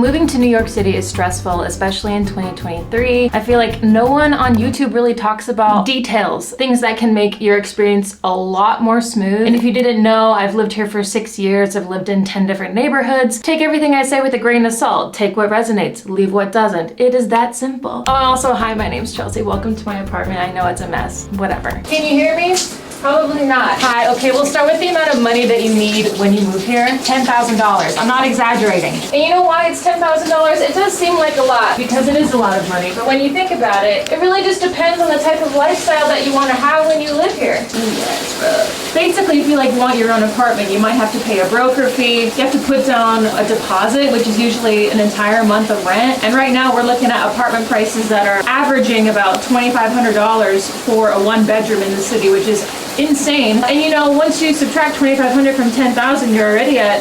Moving to New York City is stressful, especially in 2023. I feel like no one on YouTube really talks about details, things that can make your experience a lot more smooth. And if you didn't know, I've lived here for 6 years. I've lived in 10 different neighborhoods. Take everything I say with a grain of salt. Take what resonates, leave what doesn't. It is that simple. Oh, also, hi, my name's Chelsea. Welcome to my apartment. I know it's a mess. Whatever. Can you hear me? Probably not. Hi, okay, we'll start with the amount of money that you need when you move here. $10,000. I'm not exaggerating. And you know why it's $10,000? It does seem like a lot because it is a lot of money. But when you think about it, it really just depends on the type of lifestyle that you want to have when you live here. Basically, if you want your own apartment, you might have to pay a broker fee. You have to put down a deposit, which is usually an entire month of rent. And right now we're looking at apartment prices that are averaging about $2,500 for a one bedroom in the city, which is insane. And once you subtract 2,500 from 10,000, you're already at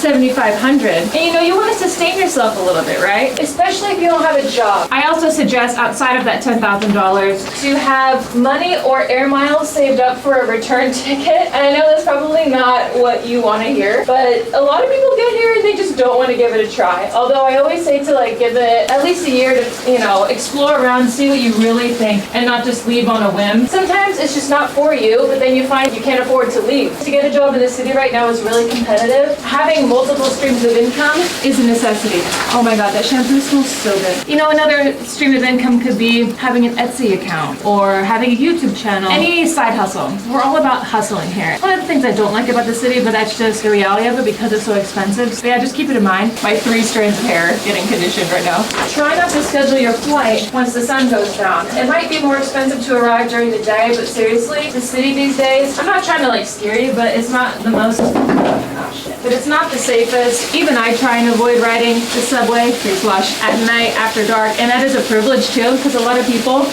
7,500. And you want to sustain yourself a little bit, right? Especially if you don't have a job. I also suggest outside of that $10,000 to have money or air miles saved up for a return ticket. And I know that's probably not what you want to hear, but a lot of people get here and they just don't want to give it a try. Although I always say to give it at least a year to, explore around, see what you really think, and not just leave on a whim. Sometimes it's just not for you, but then you find you can't afford to leave. To get a job in the city right now is really competitive. Having multiple streams of income is a necessity. Oh my god, that shampoo smells so good. Another stream of income could be having an Etsy account or having a YouTube channel. Any side hustle. We're all about hustling here. One of the things I don't like about the city, but that's just the reality of it because it's so expensive. So yeah, just keep it in mind. My 3 strands of hair getting conditioned right now. Try not to schedule your flight once the sun goes down. It might be more expensive to arrive during the day, but seriously, the city these days, I'm not trying to scare you, but it's not the most, but it's not the safest. Even I try and avoid riding the subway, face wash, at night after dark, and that is a privilege too, because a lot of people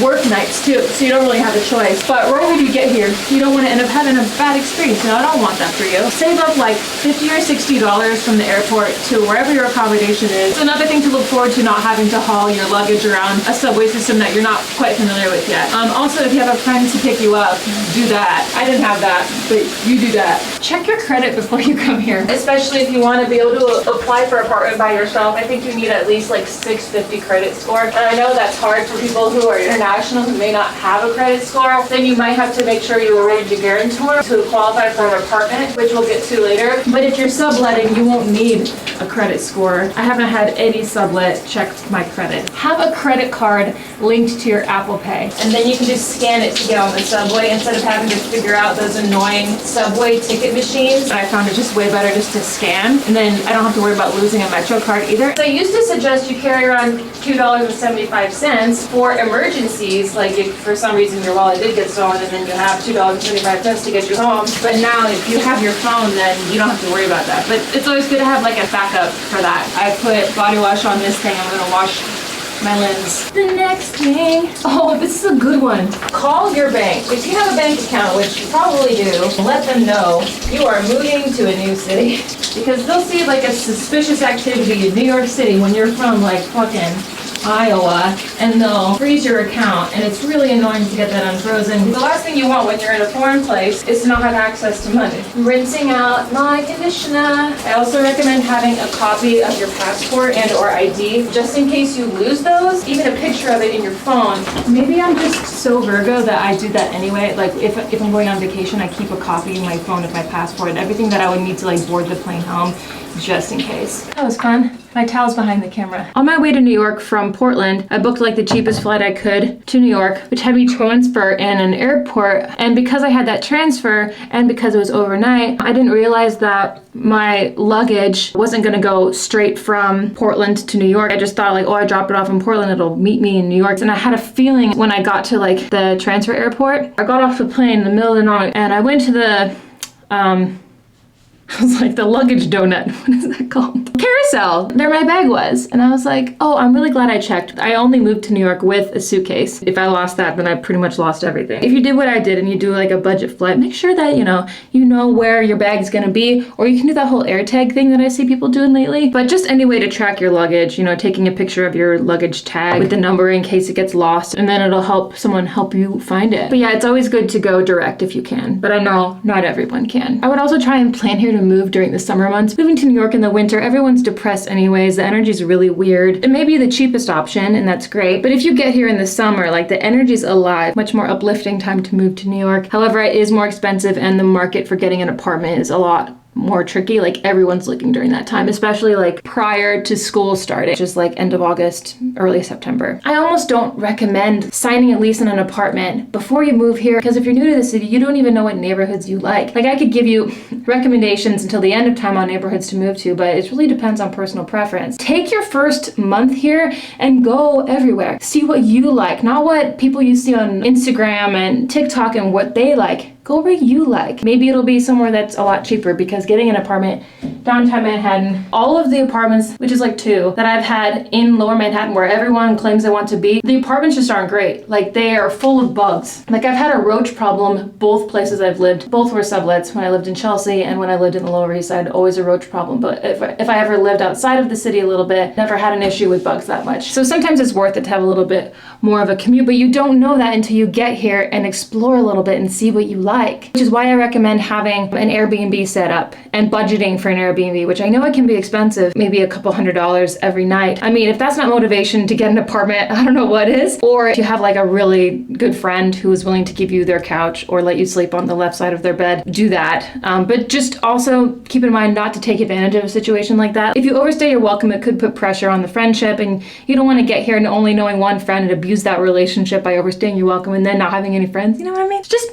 work nights too, so you don't really have a choice. But right when you get here, you don't want to end up having a bad experience. I don't want that for you. Save up $50 or $60 from the airport to wherever your accommodation is. It's another thing to look forward to, not having to haul your luggage around a subway system that you're not quite familiar with yet. Also, if you have a friend to pick you up, do that. I didn't have that, but you do that. Check your credit before you come here, especially if you want to be able to apply for an apartment by yourself. I think you need at least 650 credit score. And I know that's hard for people who are international who may not have a credit score. Then you might have to make sure you arrange a guarantor to qualify for an apartment, which we'll get to later. But if you're subletting, you won't need a credit score. I haven't had any sublet check my credit. Have a credit card linked to your Apple Pay, and then you can just scan it to get on the subway instead of having to figure out those annoying subway ticket machines. I found it just way better just to scan, and then I don't have to worry about losing a Metro card either. So I used to suggest you carry around $2.75 for emergencies, if for some reason your wallet did get stolen and then you have $2.75 to get you home. But now if you have your phone, then you don't have to worry about that. But it's always good to have a backup for that. I put body wash on this thing. I'm gonna wash my lens. The next thing, oh, this is a good one. Call your bank. If you have a bank account, which you probably do, let them know you are moving to a new city, because they'll see a suspicious activity in New York City when you're from fucking Iowa, and they'll freeze your account, and it's really annoying to get that unfrozen. The last thing you want when you're in a foreign place is to not have access to money. Rinsing out my conditioner. I also recommend having a copy of your passport and or ID, just in case you lose those, even a picture of it in your phone. Maybe I'm just so Virgo that I do that anyway. If I'm going on vacation, I keep a copy in my phone of my passport and everything that I would need to board the plane home, just in case. That was fun. My towel's behind the camera. On my way to New York from Portland, I booked the cheapest flight I could to New York, which had me transfer in an airport. And because I had that transfer and because it was overnight, I didn't realize that my luggage wasn't gonna go straight from Portland to New York. I just thought I drop it off in Portland, it'll meet me in New York. And I had a feeling when I got to the transfer airport, I got off the plane in the middle of the night and I went to the, it was the luggage donut. What is that called? Carousel. cell. There my bag was. And I was like, oh, I'm really glad I checked. I only moved to New York with a suitcase. If I lost that, then I pretty much lost everything. If you did what I did and you do like a budget flight, make sure that you know where your bag's gonna be, or you can do that whole AirTag thing that I see people doing lately. But just any way to track your luggage, taking a picture of your luggage tag with the number in case it gets lost, and then it'll help someone help you find it. But yeah, it's always good to go direct if you can, but I know not everyone can. I would also try and plan here to move during the summer months. Moving to New York in the winter, everyone's depressed anyways. The energy's really weird. It may be the cheapest option, and that's great, but if you get here in the summer, like the energy's alive, much more uplifting time to move to New York. However, it is more expensive, and the market for getting an apartment is a lot more tricky. Like everyone's looking during that time, especially like prior to school starting, just like end of August, early September. I almost don't recommend signing a lease on an apartment before you move here, because if you're new to the city, you don't even know what neighborhoods you like. Like I could give you recommendations until the end of time on neighborhoods to move to, but it really depends on personal preference. Take your first month here and go everywhere. See what you like, not what people you see on Instagram and TikTok and what they like. Go where you like. Maybe it'll be somewhere that's a lot cheaper, because getting an apartment downtown Manhattan, all of the apartments, which is like 2 that I've had in lower Manhattan where everyone claims they want to be, the apartments just aren't great. Like they are full of bugs. Like I've had a roach problem both places I've lived. Both were sublets, when I lived in Chelsea and when I lived in the Lower East Side, always a roach problem. But if I ever lived outside of the city a little bit, never had an issue with bugs that much. So sometimes it's worth it to have a little bit more of a commute, but you don't know that until you get here and explore a little bit and see what you like. Which is why I recommend having an Airbnb set up and budgeting for an Airbnb, which I know it can be expensive, maybe a couple $100s every night. I mean, if that's not motivation to get an apartment, I don't know what is. Or if you have like a really good friend who is willing to give you their couch or let you sleep on the left side of their bed, do that. But just also keep in mind not to take advantage of a situation like that. If you overstay your welcome, it could put pressure on the friendship, and you don't want to get here and only knowing one friend and abuse that relationship by overstaying your welcome and then not having any friends. You know what I mean? Just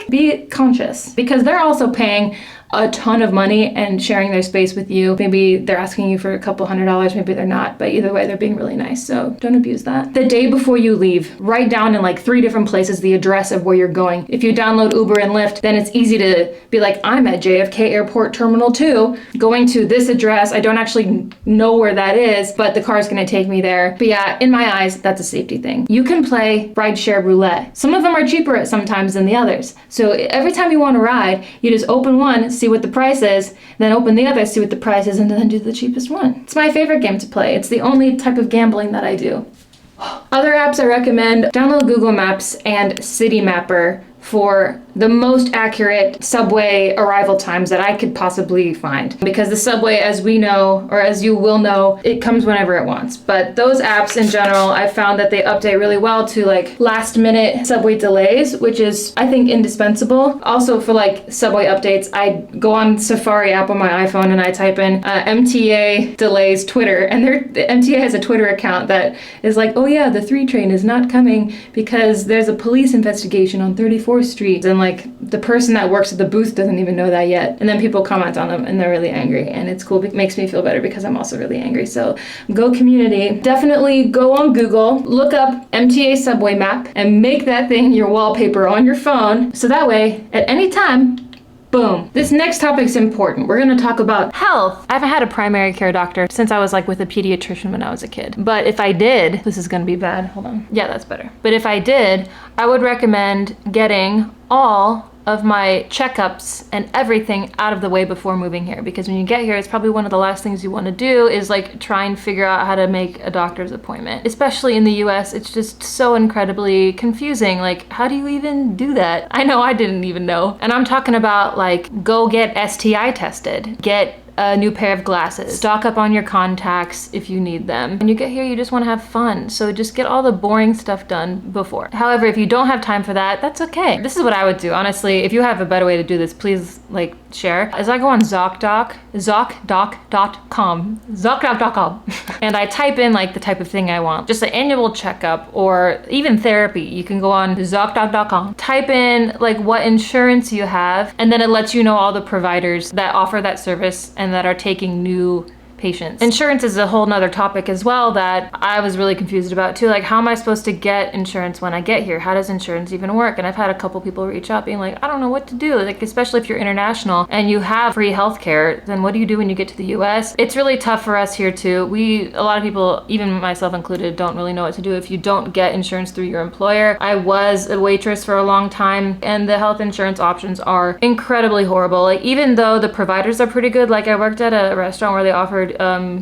be conscious, because they're also paying a ton of money and sharing their space with you. Maybe they're asking you for a couple $100s, maybe they're not, but either way, they're being really nice, so don't abuse that. The day before you leave, write down in like 3 different places the address of where you're going. If you download Uber and Lyft, then it's easy to be like, I'm at JFK Airport Terminal 2, going to this address. I don't actually know where that is, but the car is gonna take me there. But yeah, in my eyes, that's a safety thing. You can play rideshare roulette. Some of them are cheaper sometimes than the others. So every time you want to ride, you just open one, see what the price is, then open the other, see what the price is, and then do the cheapest one. It's my favorite game to play. It's the only type of gambling that I do. Other apps I recommend, download Google Maps and City Mapper for the most accurate subway arrival times that I could possibly find. Because the subway, as we know, or as you will know, it comes whenever it wants. But those apps in general, I found that they update really well to like last minute subway delays, which is, I think, indispensable. Also for like subway updates, I go on Safari app on my iPhone and I type in MTA delays Twitter, and the MTA has a Twitter account that is like, oh yeah, the 3 train is not coming because there's a police investigation on 34th Street, and like the person that works at the booth doesn't even know that yet, and then people comment on them and they're really angry, and it's cool. It makes me feel better because I'm also really angry. So go community. Definitely go on Google, look up MTA subway map, and make that thing your wallpaper on your phone, so that way at any time, boom. This next topic's important. We're gonna talk about health. I haven't had a primary care doctor since I was like with a pediatrician when I was a kid. But if I did, this is gonna be bad, hold on. Yeah, that's better. But if I did, I would recommend getting all of my checkups and everything out of the way before moving here, because when you get here, it's probably one of the last things you want to do is like try and figure out how to make a doctor's appointment. Especially in the US, it's just so incredibly confusing. Like, how do you even do that? I know I didn't even know. And I'm talking about like, go get STI tested, get a new pair of glasses, stock up on your contacts if you need them. When you get here, you just want to have fun, so just get all the boring stuff done before. However, if you don't have time for that, that's okay. This is what I would do, honestly. If you have a better way to do this, please like share. As I go on ZocDoc, ZocDoc.com, and I type in like the type of thing I want, just an annual checkup or even therapy. You can go on ZocDoc.com, type in like what insurance you have, and then it lets you know all the providers that offer that service and that are taking new patients. Insurance is a whole nother topic as well that I was really confused about too. Like, how am I supposed to get insurance when I get here? How does insurance even work? And I've had a couple people reach out being like, I don't know what to do. Like, especially if you're international and you have free healthcare, then what do you do when you get to the US? It's really tough for us here too. A lot of people, even myself included, don't really know what to do if you don't get insurance through your employer. I was a waitress for a long time, and the health insurance options are incredibly horrible. Like, even though the providers are pretty good, like I worked at a restaurant where they offered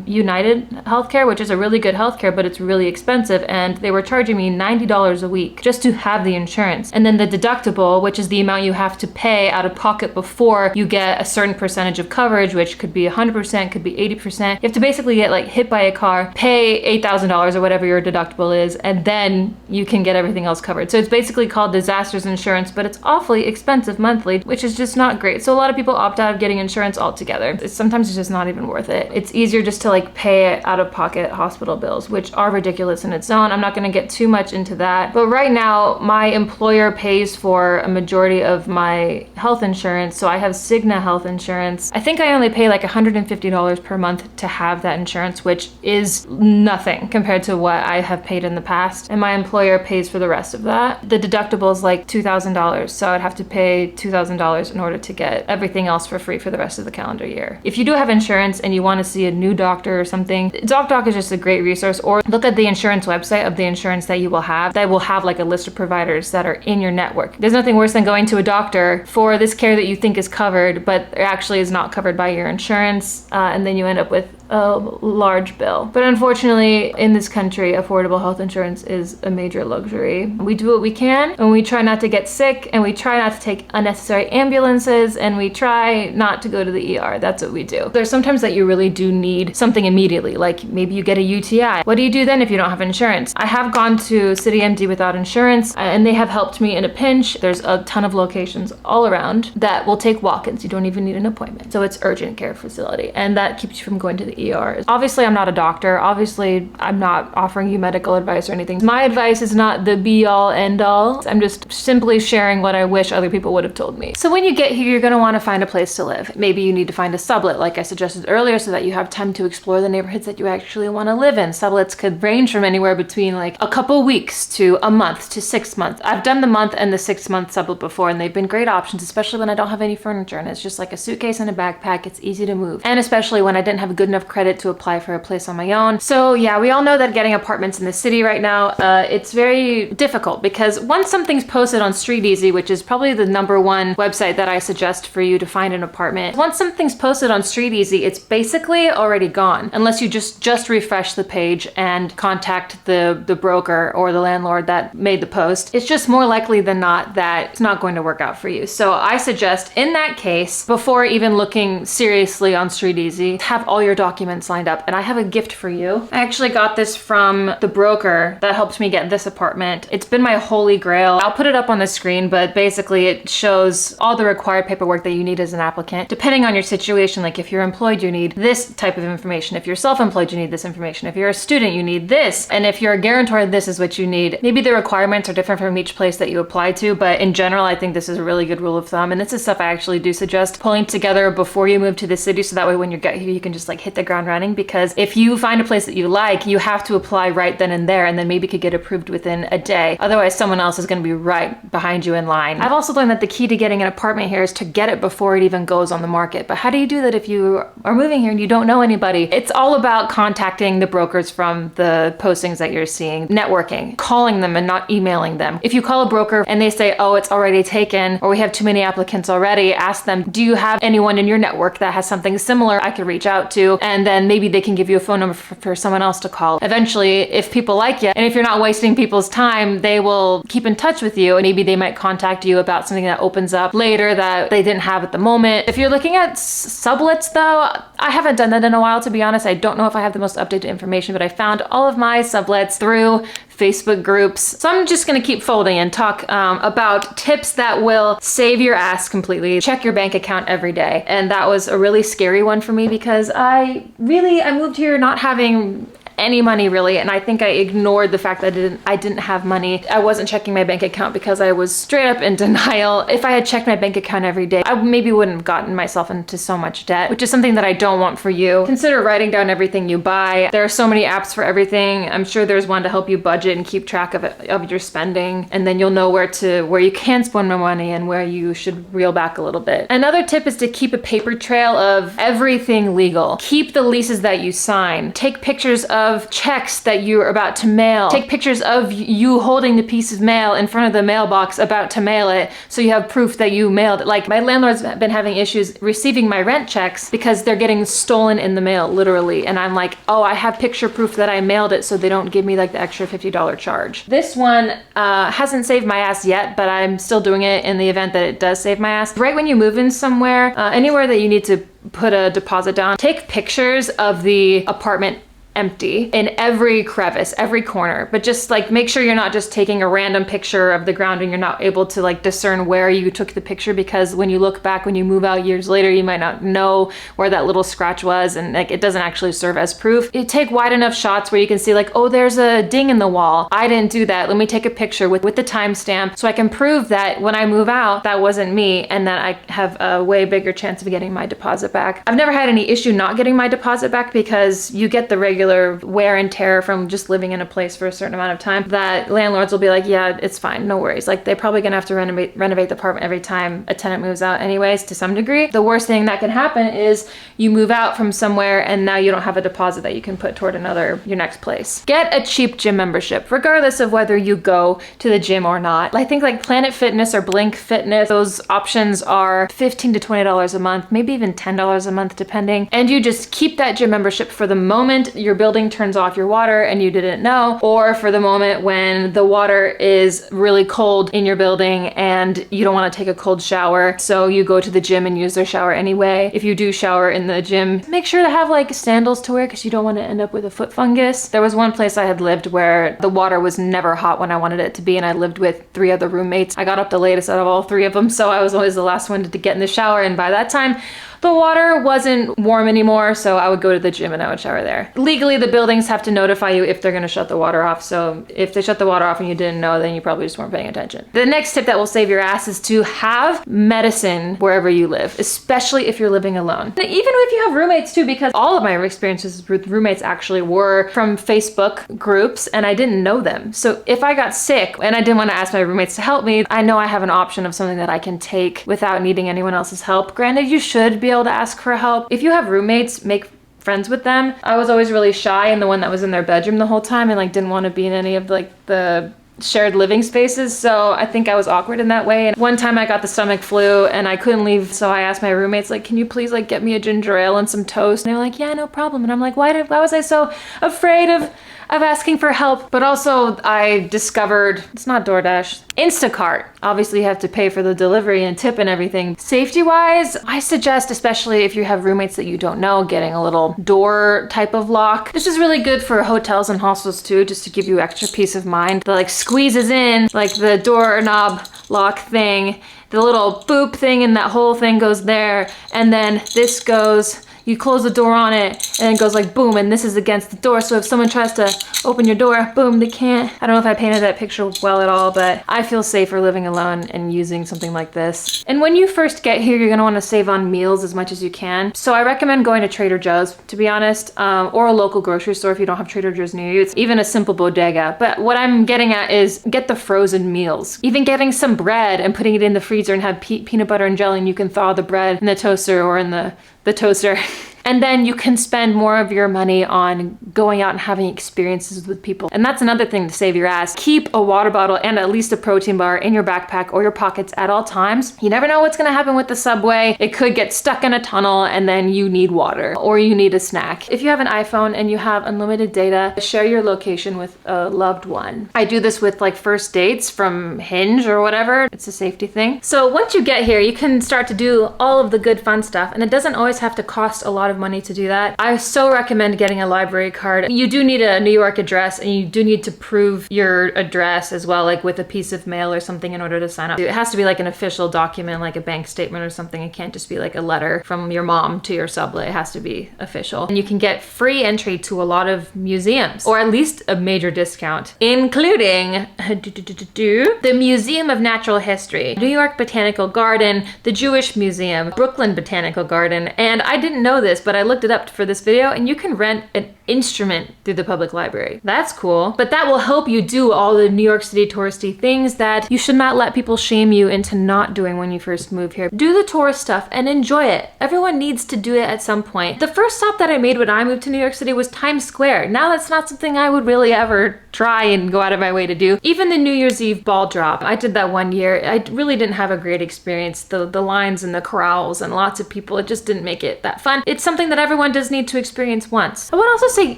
United Healthcare, which is a really good healthcare, but it's really expensive, and they were charging me $90 a week just to have the insurance. And then the deductible, which is the amount you have to pay out of pocket before you get a certain percentage of coverage, which could be 100%, could be 80%. You have to basically get like hit by a car, pay $8,000 or whatever your deductible is, and then you can get everything else covered. So it's basically called disasters insurance, but it's awfully expensive monthly, which is just not great. So a lot of people opt out of getting insurance altogether. Sometimes it's just not even worth it. It's easier just to like pay out of pocket hospital bills, which are ridiculous in its own. I'm not going to get too much into that. But right now, my employer pays for a majority of my health insurance. So I have Cigna health insurance. I think I only pay like $150 per month to have that insurance, which is nothing compared to what I have paid in the past. And my employer pays for the rest of that. The deductible is like $2,000. So I'd have to pay $2,000 in order to get everything else for free for the rest of the calendar year. If you do have insurance and you want to see a new doctor or something, ZocDoc is just a great resource. Or look at the insurance website of the insurance that you will have. That will have like a list of providers that are in your network. There's nothing worse than going to a doctor for this care that you think is covered, but actually is not covered by your insurance, and then you end up with a large bill. But unfortunately, in this country, affordable health insurance is a major luxury. We do what we can, and we try not to get sick, and we try not to take unnecessary ambulances, and we try not to go to the ER. That's what we do. There's sometimes that you really do need something immediately, like maybe you get a UTI. What do you do then if you don't have insurance? I have gone to CityMD without insurance, and they have helped me in a pinch. There's a ton of locations all around that will take walk-ins. You don't even need an appointment. So it's urgent care facility, and that keeps you from going to the ER. Obviously, I'm not a doctor. Obviously, I'm not offering you medical advice or anything. My advice is not the be-all, end-all. I'm just simply sharing what I wish other people would have told me. So when you get here, you're going to want to find a place to live. Maybe you need to find a sublet, like I suggested earlier, so that you have time to explore the neighborhoods that you actually want to live in. Sublets could range from anywhere between like a couple weeks to a month to 6 months. I've done the month and the 6 month sublet before, and they've been great options, especially when I don't have any furniture and it's just like a suitcase and a backpack. It's easy to move. And especially when I didn't have a good enough credit to apply for a place on my own. So yeah, we all know that getting apartments in the city right now, it's very difficult because once something's posted on StreetEasy, which is probably the #1 website that I suggest for you to find an apartment, once something's posted on StreetEasy, it's basically already gone unless you just refresh the page and contact the broker or the landlord that made the post. It's just more likely than not that it's not going to work out for you. So I suggest in that case, before even looking seriously on StreetEasy, have all your documents lined up. And I have a gift for you. I actually got this from the broker that helped me get this apartment. It's been my holy grail. I'll put it up on the screen, but basically it shows all the required paperwork that you need as an applicant. Depending on your situation, like if you're employed, you need this type of information. If you're self-employed, you need this information. If you're a student, you need this. And if you're a guarantor, this is what you need. Maybe the requirements are different from each place that you apply to, but in general, I think this is a really good rule of thumb. And this is stuff I actually do suggest pulling together before you move to the city, so that way when you get here, you can just like hit the ground running. Because if you find a place that you like, you have to apply right then and there, and then maybe could get approved within a day. Otherwise, someone else is going to be right behind you in line. I've also learned that the key to getting an apartment here is to get it before it even goes on the market. But how do you do that if you are moving here and you don't know anybody? It's all about contacting the brokers from the postings that you're seeing, networking, calling them and not emailing them. If you call a broker and they say, oh, it's already taken, or we have too many applicants already, ask them, do you have anyone in your network that has something similar I could reach out to? And then maybe they can give you a phone number for someone else to call. Eventually, if people like you, and if you're not wasting people's time, they will keep in touch with you, and maybe they might contact you about something that opens up later that they didn't have at the moment. If you're looking at sublets though, I haven't done that in a while, to be honest. I don't know if I have the most updated information, but I found all of my sublets through Facebook groups. So I'm just gonna keep folding and talk about tips that will save your ass completely. Check your bank account every day. And that was a really scary one for me because I moved here not having any money really, and I think I ignored the fact that I didn't have money. I wasn't checking my bank account because I was straight up in denial. If I had checked my bank account every day, I maybe wouldn't have gotten myself into so much debt, which is something that I don't want for you. Consider writing down everything you buy. There are so many apps for everything. I'm sure there's one to help you budget and keep track of your spending, and then you'll know where you can spend more money and where you should reel back a little bit. Another tip is to keep a paper trail of everything legal. Keep the leases that you sign. Take pictures of checks that you're about to mail. Take pictures of you holding the piece of mail in front of the mailbox about to mail it, so you have proof that you mailed it. Like, my landlord's been having issues receiving my rent checks because they're getting stolen in the mail, literally. And I'm like, oh, I have picture proof that I mailed it, so they don't give me like the extra $50 charge. This one hasn't saved my ass yet, but I'm still doing it in the event that it does save my ass. Right when you move in somewhere, anywhere that you need to put a deposit down, take pictures of the apartment empty in every crevice, every corner, but just like make sure you're not just taking a random picture of the ground and you're not able to like discern where you took the picture, because when you look back, when you move out years later, you might not know where that little scratch was, and like it doesn't actually serve as proof. You take wide enough shots where you can see like, oh, there's a ding in the wall. I didn't do that. Let me take a picture with the timestamp so I can prove that when I move out, that wasn't me, and that I have a way bigger chance of getting my deposit back. I've never had any issue not getting my deposit back because you get the regular wear and tear from just living in a place for a certain amount of time, that landlords will be like, yeah, it's fine, no worries. Like, they're probably gonna have to renovate the apartment every time a tenant moves out anyways, to some degree. The worst thing that can happen is you move out from somewhere and now you don't have a deposit that you can put toward your next place. Get a cheap gym membership, regardless of whether you go to the gym or not. I think like Planet Fitness or Blink Fitness, those options are $15 to $20 a month, maybe even $10 a month depending. And you just keep that gym membership for the moment your building turns off your water and you didn't know, or for the moment when the water is really cold in your building and you don't want to take a cold shower, so you go to the gym and use their shower anyway. If you do shower in the gym, make sure to have like sandals to wear because you don't want to end up with a foot fungus. There was one place I had lived where the water was never hot when I wanted it to be, and I lived with 3 other roommates. I got up the latest out of all 3 of them, so I was always the last one to get in the shower, and by that time the water wasn't warm anymore, so I would go to the gym and I would shower there. Legally, the buildings have to notify you if they're gonna shut the water off, so if they shut the water off and you didn't know, then you probably just weren't paying attention. The next tip that will save your ass is to have medicine wherever you live, especially if you're living alone. Even if you have roommates too, because all of my experiences with roommates actually were from Facebook groups and I didn't know them. So if I got sick and I didn't want to ask my roommates to help me, I know I have an option of something that I can take without needing anyone else's help. Granted, you should be able to ask for help. If you have roommates, make friends with them. I was always really shy and the one that was in their bedroom the whole time and like didn't want to be in any of like the shared living spaces, so I think I was awkward in that way. And one time I got the stomach flu and I couldn't leave, so I asked my roommates like, can you please like get me a ginger ale and some toast? And they were like, yeah, no problem. And I'm like, why was I so afraid of asking for help? But also I discovered, it's not DoorDash, Instacart. Obviously you have to pay for the delivery and tip and everything. Safety wise, I suggest, especially if you have roommates that you don't know, getting a little door type of lock. This is really good for hotels and hostels too, just to give you extra peace of mind. That like squeezes in like the doorknob lock thing, the little boop thing, and that whole thing goes there, and then this goes, you close the door on it and it goes like boom, and this is against the door, so if someone tries to open your door, boom, they can't. I don't know if I painted that picture well at all, but I feel safer living alone and using something like this. And when you first get here, you're gonna wanna save on meals as much as you can. So I recommend going to Trader Joe's, to be honest, or a local grocery store if you don't have Trader Joe's near you. It's even a simple bodega. But what I'm getting at is get the frozen meals. Even getting some bread and putting it in the freezer and have peanut butter and jelly, and you can thaw the bread in the toaster or in the toaster. And then you can spend more of your money on going out and having experiences with people. And that's another thing to save your ass. Keep a water bottle and at least a protein bar in your backpack or your pockets at all times. You never know what's gonna happen with the subway. It could get stuck in a tunnel and then you need water or you need a snack. If you have an iPhone and you have unlimited data, share your location with a loved one. I do this with like first dates from Hinge or whatever. It's a safety thing. So once you get here, you can start to do all of the good fun stuff, and it doesn't always have to cost a lot of of money to do that. I so recommend getting a library card. You do need a New York address, and you do need to prove your address as well, like with a piece of mail or something in order to sign up. It has to be like an official document, like a bank statement or something. It can't just be like a letter from your mom to your sublet. It has to be official. And you can get free entry to a lot of museums, or at least a major discount, including the Museum of Natural History, New York Botanical Garden, the Jewish Museum, Brooklyn Botanical Garden, and I didn't know this, but I looked it up for this video, and you can rent an instrument through the public library. That's cool, but that will help you do all the New York City touristy things that you should not let people shame you into not doing when you first move here. Do the tourist stuff and enjoy it. Everyone needs to do it at some point. The first stop that I made when I moved to New York City was Times Square. Now that's not something I would really ever try and go out of my way to do. Even the New Year's Eve ball drop, I did that one year. I really didn't have a great experience. The lines and the corrals and lots of people, it just didn't make it that fun. It's something that everyone does need to experience once. I would also say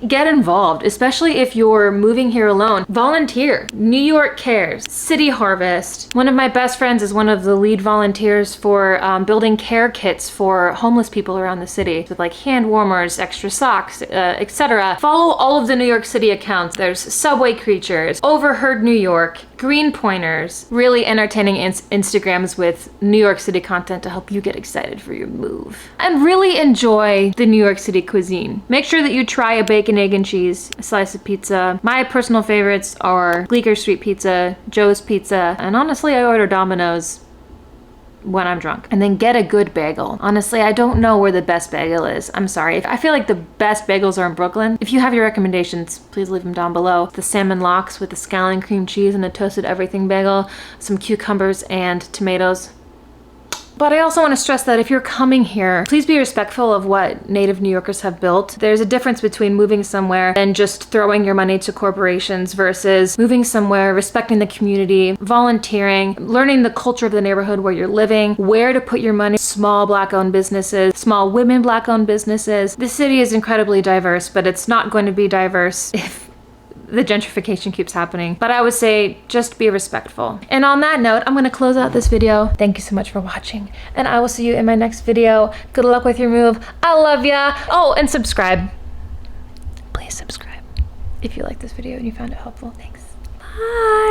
get involved, especially if you're moving here alone. Volunteer. New York Cares, City Harvest. One of my best friends is one of the lead volunteers for building care kits for homeless people around the city with like hand warmers, extra socks, etc. Follow all of the New York City accounts. There's Subway Creatures, Overheard New York, Green Pointers, really entertaining Instagrams with New York City content to help you get excited for your move. And really enjoy the New York City cuisine. Make sure that you try a bacon, egg, and cheese, a slice of pizza. My personal favorites are Bleecker Street Pizza, Joe's Pizza, and honestly, I order Domino's when I'm drunk. And then get a good bagel. Honestly, I don't know where the best bagel is. I'm sorry. I feel like the best bagels are in Brooklyn. If you have your recommendations, please leave them down below. The salmon lox with the scallion cream cheese and a toasted everything bagel, some cucumbers and tomatoes. But I also want to stress that if you're coming here, please be respectful of what native New Yorkers have built. There's a difference between moving somewhere and just throwing your money to corporations versus moving somewhere, respecting the community, volunteering, learning the culture of the neighborhood where you're living, where to put your money, small Black-owned businesses, small women Black-owned businesses. The city is incredibly diverse, but it's not going to be diverse if the gentrification keeps happening. But I would say just be respectful. And on that note, I'm gonna close out this video. Thank you so much for watching, and I will see you in my next video. Good luck with your move. I love ya. Oh, and subscribe. Please subscribe if you like this video and you found it helpful. Thanks. Bye.